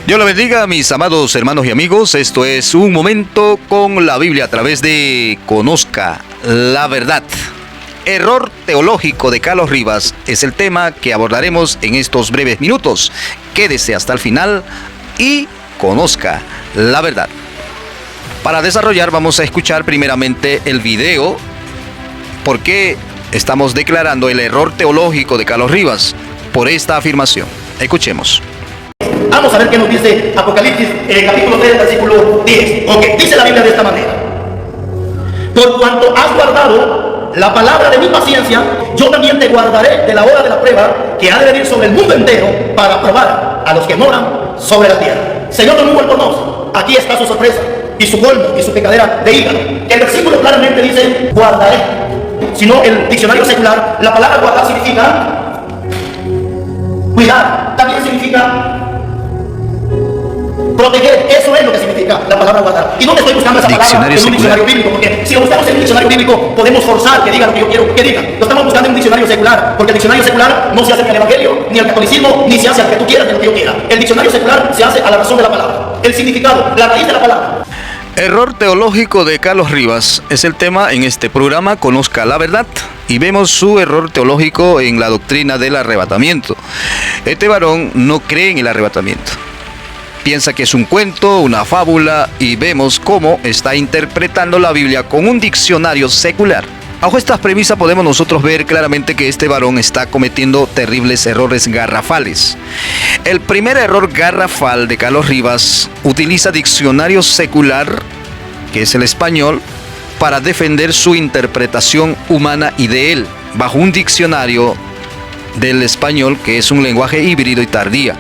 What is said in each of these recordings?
Dios lo bendiga, mis amados hermanos y amigos. Esto es Un Momento con la Biblia a través de Conozca la Verdad. Error teológico de Carlos Rivas es el tema que abordaremos en estos breves minutos. Quédese hasta el final y conozca la verdad. Para desarrollar vamos a escuchar primeramente el video. ¿Por qué estamos declarando el error teológico de Carlos Rivas? Por esta afirmación. Escuchemos. Vamos a ver qué nos dice Apocalipsis, capítulo 3, versículo 10. Ok, dice la Biblia de esta manera: por cuanto has guardado la palabra de mi paciencia, yo también te guardaré de la hora de la prueba que ha de venir sobre el mundo entero para probar a los que moran sobre la tierra. Señor del mundo conoce. Aquí está su sorpresa y su colmo y su pecadera de hígado. El versículo claramente dice guardaré. Si no, el diccionario secular, la palabra guardar significa cuidar, también significa proteger. Eso es lo que significa la palabra guardar. Y no te estoy buscando esa palabra en un diccionario bíblico, porque si lo buscamos en un diccionario bíblico podemos forzar que diga lo que yo quiero que diga. Lo estamos buscando en un diccionario secular, porque el diccionario secular no se hace al evangelio, ni al catolicismo, ni se hace al que tú quieras, ni lo que yo quiera. El diccionario secular se hace a la razón de la palabra, el significado, la raíz de la palabra. Error teológico de Carlos Rivas es el tema en este programa Conozca la Verdad, y vemos su error teológico en la doctrina del arrebatamiento. Este varón no cree en el arrebatamiento. Piensa que es un cuento, una fábula, y vemos cómo está interpretando la Biblia con un diccionario secular. Bajo estas premisas podemos nosotros ver claramente que este varón está cometiendo terribles errores garrafales. El primer error garrafal de Carlos Rivas utiliza diccionario secular, que es el español, para defender su interpretación humana y de él, bajo un diccionario del español que es un lenguaje híbrido y tardía.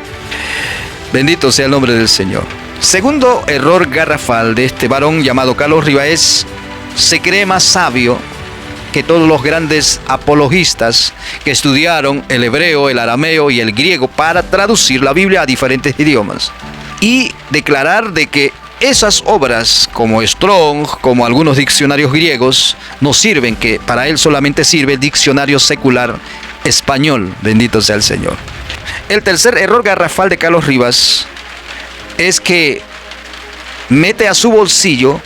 Bendito sea el nombre del Señor. Segundo error garrafal de este varón llamado Carlos Rivas es: se cree más sabio que todos los grandes apologistas que estudiaron el hebreo, el arameo y el griego para traducir la Biblia a diferentes idiomas. Y declarar de que esas obras como Strong, como algunos diccionarios griegos, no sirven, que para él solamente sirve el diccionario secular español. Bendito sea el Señor. El tercer error garrafal de Carlos Rivas es que mete a su bolsillo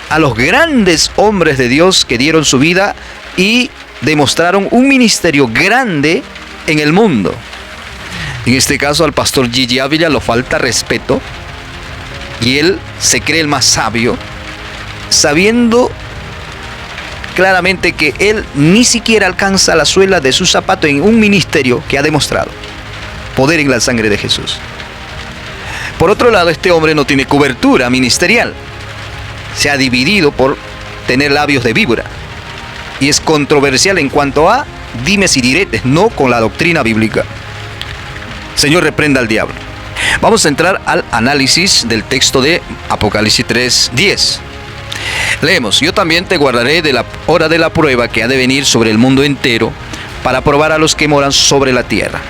a los grandes hombres de Dios que dieron su vida y demostraron un ministerio grande en el mundo. En este caso al pastor Gigi Ávila le falta respeto y él se cree el más sabio, sabiendo claramente que él ni siquiera alcanza la suela de su zapato en un ministerio que ha demostrado poder en la sangre de Jesús. Por otro lado, este hombre no tiene cobertura ministerial. Se ha dividido por tener labios de víbora. Y es controversial en cuanto a dimes y diretes, no con la doctrina bíblica. Señor, reprenda al diablo. Vamos a entrar al análisis del texto de Apocalipsis 3:10. Leemos: yo también te guardaré de la hora de la prueba que ha de venir sobre el mundo entero para probar a los que moran sobre la tierra.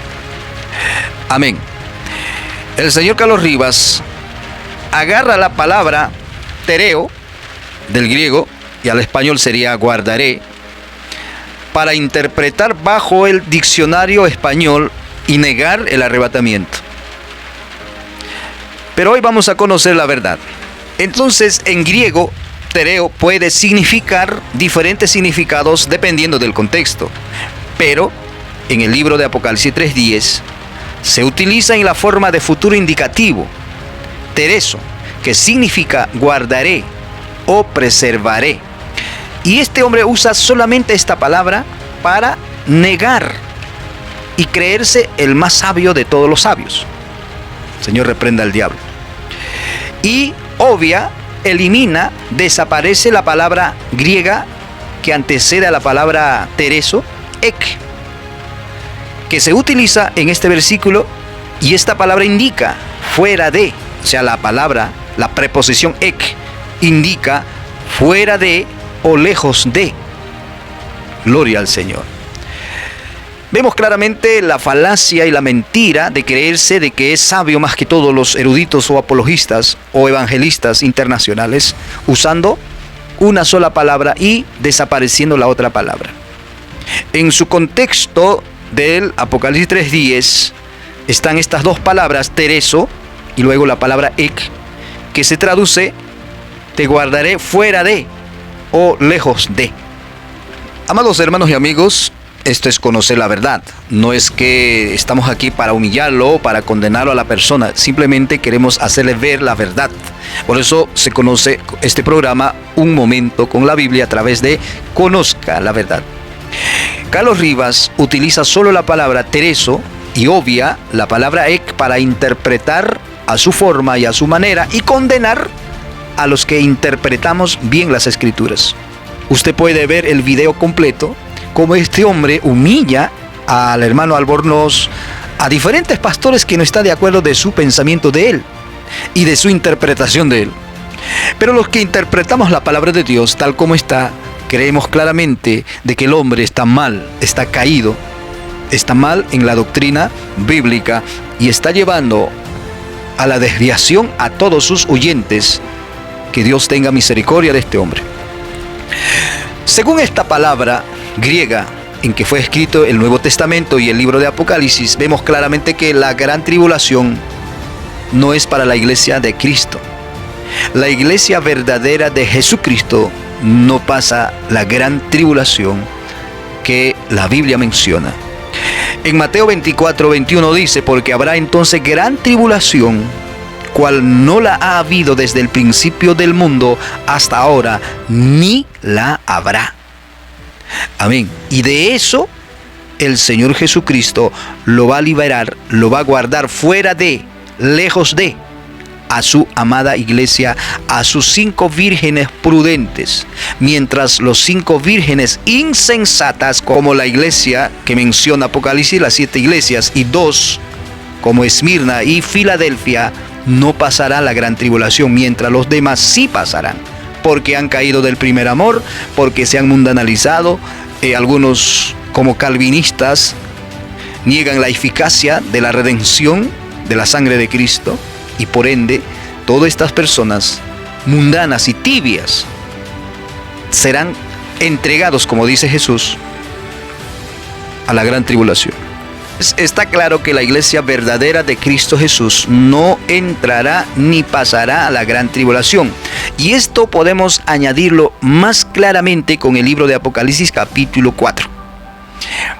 Amén. El señor Carlos Rivas agarra la palabra tereo del griego, y al español sería guardaré, para interpretar bajo el diccionario español y negar el arrebatamiento. Pero hoy vamos a conocer la verdad. Entonces, en griego, tereo puede significar diferentes significados dependiendo del contexto. Pero en el libro de Apocalipsis 3:10 se utiliza en la forma de futuro indicativo, tereso, que significa guardaré o preservaré. Y este hombre usa solamente esta palabra para negar y creerse el más sabio de todos los sabios. Señor, reprenda al diablo. Y elimina, desaparece la palabra griega que antecede a la palabra tereso, ek, que se utiliza en este versículo, y esta palabra indica fuera de, o sea, la palabra, la preposición ek, indica fuera de o lejos de. Gloria al Señor. Vemos claramente la falacia y la mentira de creerse de que es sabio más que todos los eruditos o apologistas o evangelistas internacionales, usando una sola palabra y desapareciendo la otra palabra. En su contexto del Apocalipsis 3:10 están estas dos palabras, tereso, y luego la palabra ek, que se traduce te guardaré fuera de o lejos de. Amados hermanos y amigos, esto es conocer la verdad. No es que estamos aquí para humillarlo o para condenarlo a la persona. Simplemente queremos hacerle ver la verdad. Por eso se conoce este programa Un Momento con la Biblia a través de Conozca la Verdad. Carlos Rivas utiliza solo la palabra tereso y obvia la palabra ek para interpretar a su forma y a su manera y condenar a los que interpretamos bien las escrituras. Usted puede ver el video completo, como este hombre humilla al hermano Albornoz, a diferentes pastores que no están de acuerdo de su pensamiento de él y de su interpretación de él. Pero los que interpretamos la palabra de Dios tal como está, creemos claramente de que el hombre está mal, está caído, está mal en la doctrina bíblica y está llevando a la desviación a todos sus oyentes. Que Dios tenga misericordia de este hombre. Según esta palabra griega en que fue escrito el Nuevo Testamento y el libro de Apocalipsis, vemos claramente que la gran tribulación no es para la iglesia de Cristo. La iglesia verdadera de Jesucristo no pasa la gran tribulación que la Biblia menciona. En Mateo 24:21 dice, porque habrá entonces gran tribulación, cual no la ha habido desde el principio del mundo hasta ahora, ni la habrá. Amén. Y de eso el Señor Jesucristo lo va a liberar, lo va a guardar fuera de, lejos de, a su amada iglesia, a sus 5 vírgenes prudentes, mientras los 5 vírgenes insensatas, como la iglesia que menciona Apocalipsis, las 7 iglesias, y 2, como Esmirna y Filadelfia, no pasará la gran tribulación, mientras los demás sí pasarán, porque han caído del primer amor, porque se han mundanalizado. Algunos, como calvinistas, niegan la eficacia de la redención de la sangre de Cristo, y por ende, todas estas personas mundanas y tibias serán entregados, como dice Jesús, a la gran tribulación. Está claro que la iglesia verdadera de Cristo Jesús no entrará ni pasará a la gran tribulación. Y esto podemos añadirlo más claramente con el libro de Apocalipsis capítulo 4.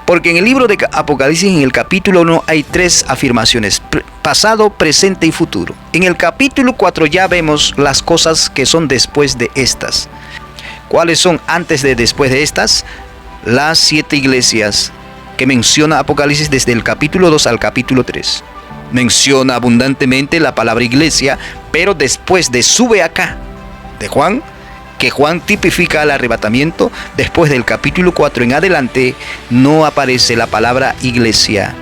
Porque en el libro de Apocalipsis, en el capítulo 1, hay 3 afirmaciones: pasado, presente y futuro. En el capítulo 4 ya vemos las cosas que son después de estas. ¿Cuáles son antes de después de estas? Las 7 iglesias que menciona Apocalipsis desde el capítulo 2 al capítulo 3. Menciona abundantemente la palabra iglesia, pero después de sube acá de Juan, que Juan tipifica el arrebatamiento, después del capítulo 4 en adelante no aparece la palabra iglesia.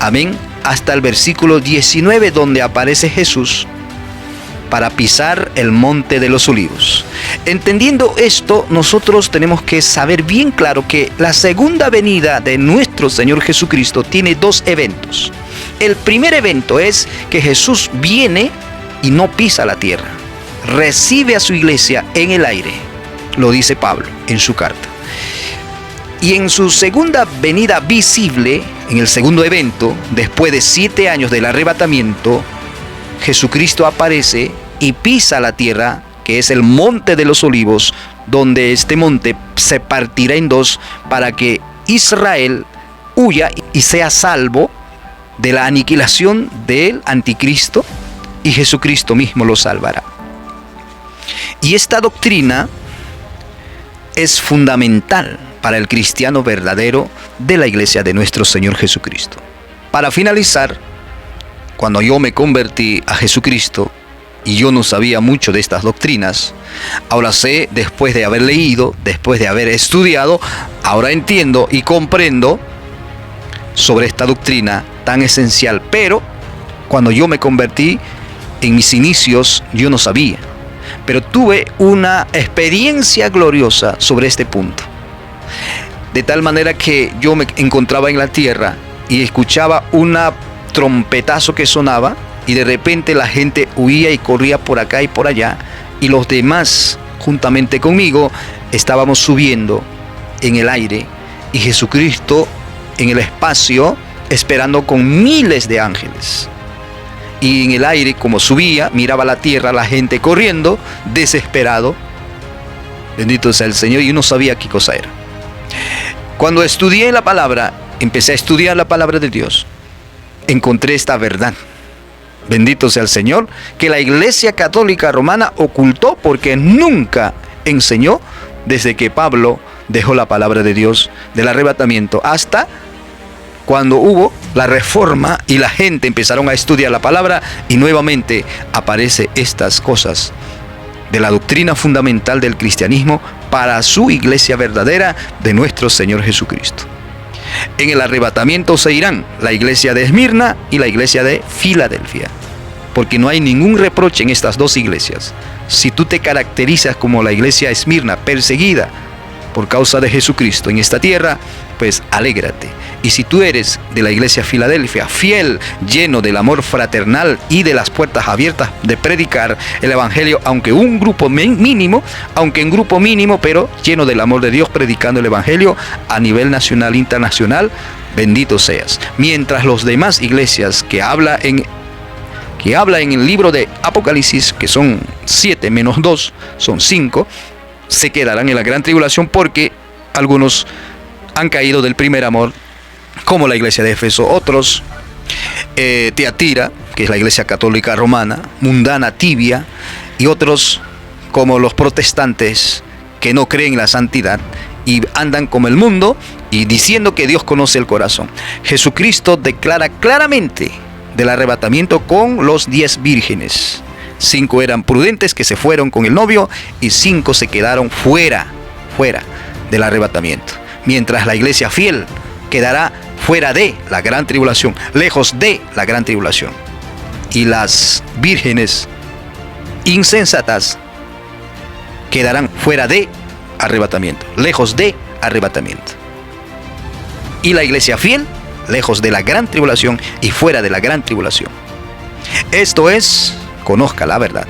Amén. Hasta el versículo 19, donde aparece Jesús para pisar el monte de los olivos. Entendiendo esto, nosotros tenemos que saber bien claro que la segunda venida de nuestro Señor Jesucristo tiene 2 eventos. El primer evento es que Jesús viene y no pisa la tierra, recibe a su iglesia en el aire, lo dice Pablo en su carta. Y en su segunda venida visible, en el segundo evento, después de 7 años del arrebatamiento, Jesucristo aparece y pisa la tierra, que es el monte de los olivos, donde este monte se partirá en 2 para que Israel huya y sea salvo de la aniquilación del anticristo, y Jesucristo mismo lo salvará. Y esta doctrina es fundamental para el cristiano verdadero de la iglesia de nuestro Señor Jesucristo. Para finalizar, cuando yo me convertí a Jesucristo y yo no sabía mucho de estas doctrinas, ahora sé, después de haber leído, después de haber estudiado, ahora entiendo y comprendo sobre esta doctrina tan esencial. Pero cuando yo me convertí, en mis inicios, yo no sabía. Pero tuve una experiencia gloriosa sobre este punto. De tal manera que yo me encontraba en la tierra y escuchaba una trompetazo que sonaba, y de repente la gente huía y corría por acá y por allá, y los demás juntamente conmigo estábamos subiendo en el aire, y Jesucristo en el espacio esperando con miles de ángeles. y en el aire, como subía, miraba la tierra, la gente corriendo, desesperado. Bendito sea el Señor, y yo no sabía qué cosa era. Cuando estudié la palabra, empecé a estudiar la palabra de Dios, encontré esta verdad. Bendito sea el Señor, que la Iglesia Católica Romana ocultó porque nunca enseñó desde que Pablo dejó la palabra de Dios del arrebatamiento hasta cuando hubo la reforma y la gente empezaron a estudiar la palabra y nuevamente aparece estas cosas de la doctrina fundamental del cristianismo para su iglesia verdadera de nuestro Señor Jesucristo. En el arrebatamiento se irán la iglesia de Esmirna y la iglesia de Filadelfia, porque no hay ningún reproche en estas dos iglesias. Si tú te caracterizas como la iglesia Esmirna, perseguida por causa de Jesucristo en esta tierra, pues alégrate. Y si tú eres de la iglesia Filadelfia, fiel, lleno del amor fraternal y de las puertas abiertas de predicar el evangelio, aunque en grupo mínimo, pero lleno del amor de Dios, predicando el evangelio a nivel nacional, internacional, bendito seas. Mientras los demás iglesias que habla en el libro de Apocalipsis, que son 7 menos 2, son 5, se quedarán en la gran tribulación porque algunos han caído del primer amor, como la iglesia de Éfeso, otros Tiatira, que es la iglesia católica romana, mundana, tibia, y otros como los protestantes que no creen en la santidad y andan como el mundo y diciendo que Dios conoce el corazón. Jesucristo declara claramente del arrebatamiento con los 10 vírgenes. 5 eran prudentes que se fueron con el novio y 5 se quedaron fuera del arrebatamiento. Mientras la iglesia fiel quedará fuera de la gran tribulación, lejos de la gran tribulación. Y las vírgenes insensatas quedarán fuera de arrebatamiento, lejos de arrebatamiento. Y la iglesia fiel, lejos de la gran tribulación y fuera de la gran tribulación. Esto es, conozca la verdad.